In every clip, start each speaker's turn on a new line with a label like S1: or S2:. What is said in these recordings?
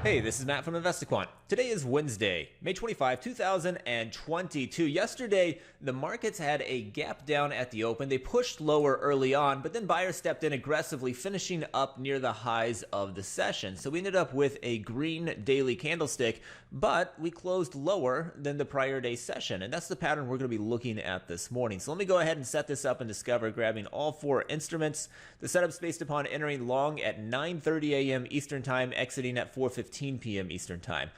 S1: Hey, this is Matt from InvestiQuant. Today is Wednesday, May 25, 2022. Yesterday, the markets had a gap down at the open. They pushed lower early on, but then buyers stepped in aggressively, finishing up near the highs of the session. So we ended up with a green daily candlestick, but we closed lower than the prior day session. And that's the pattern we're going to be looking at this morning. So let me go ahead and set this up and discover, grabbing all four instruments. The setup's based upon entering long at 9:30 a.m. Eastern Time, exiting at 4:15 p.m. Eastern Time.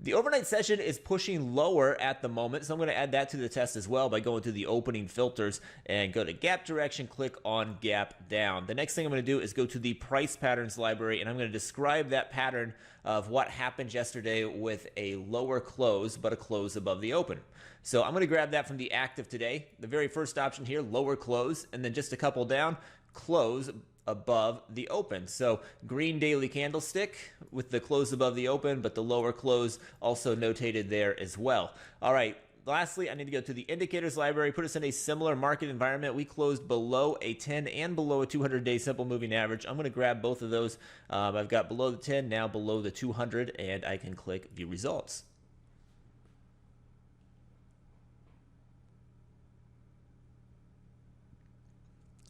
S1: The overnight session is pushing lower at the moment, so I'm going to add that to the test as well by going to the opening filters and go to gap direction, click on gap down. The next thing I'm going to do is go to the price patterns library, and I'm going to describe that pattern of what happened yesterday with a lower close, but a close above the open. So I'm going to grab that from the active today. The very first option here, lower close, and then just a couple down, close above the open. So green daily candlestick with the close above the open, but the lower close also notated there as well. All right. Lastly, I need to go to the indicators library, put us in a similar market environment. We closed below a 10 and below a 200-day simple moving average. I'm going to grab both of those. I've got below the 10, now below the 200, and I can click view results.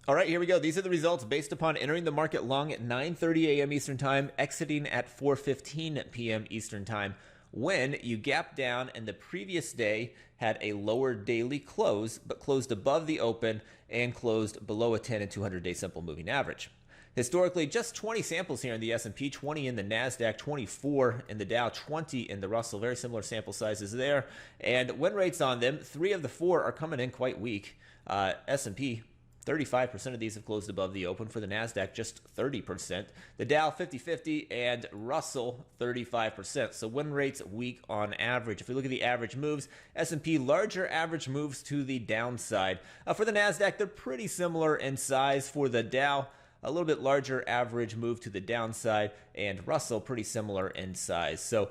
S1: All right, here we go. These are the results based upon entering the market long at 9:30 a.m. Eastern Time, exiting at 4:15 p.m. Eastern Time, when you gapped down and the previous day had a lower daily close, but closed above the open and closed below a 10 and 200-day simple moving average. Historically, just 20 samples here in the S&P, 20 in the NASDAQ, 24 in the Dow, 20 in the Russell. Very similar sample sizes there. And win rates on them, 3 of the 4 are coming in quite weak. S&P, 35% of these have closed above the open. For the NASDAQ, just 30%. The Dow, 50-50, and Russell, 35%. So win rates weak on average. If we look at the average moves, S&P, larger average moves to the downside. For the NASDAQ, they're pretty similar in size. For the Dow, a little bit larger average move to the downside, and Russell pretty similar in size. So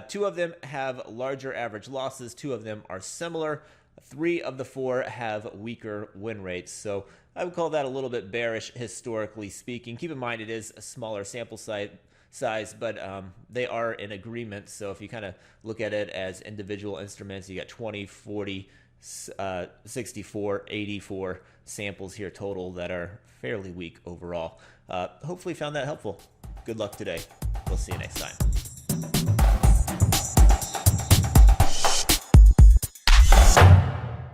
S1: 2 of them have larger average losses. 2 of them are similar. 3 of the 4 have weaker win rates. So I would call that a little bit bearish historically speaking. Keep in mind it is a smaller sample size, but they are in agreement. So if you kind of look at it as individual instruments, you got 20, 40, 64, 84 samples here total that are fairly weak overall. Hopefully found that helpful. Good luck today. We'll see you next time.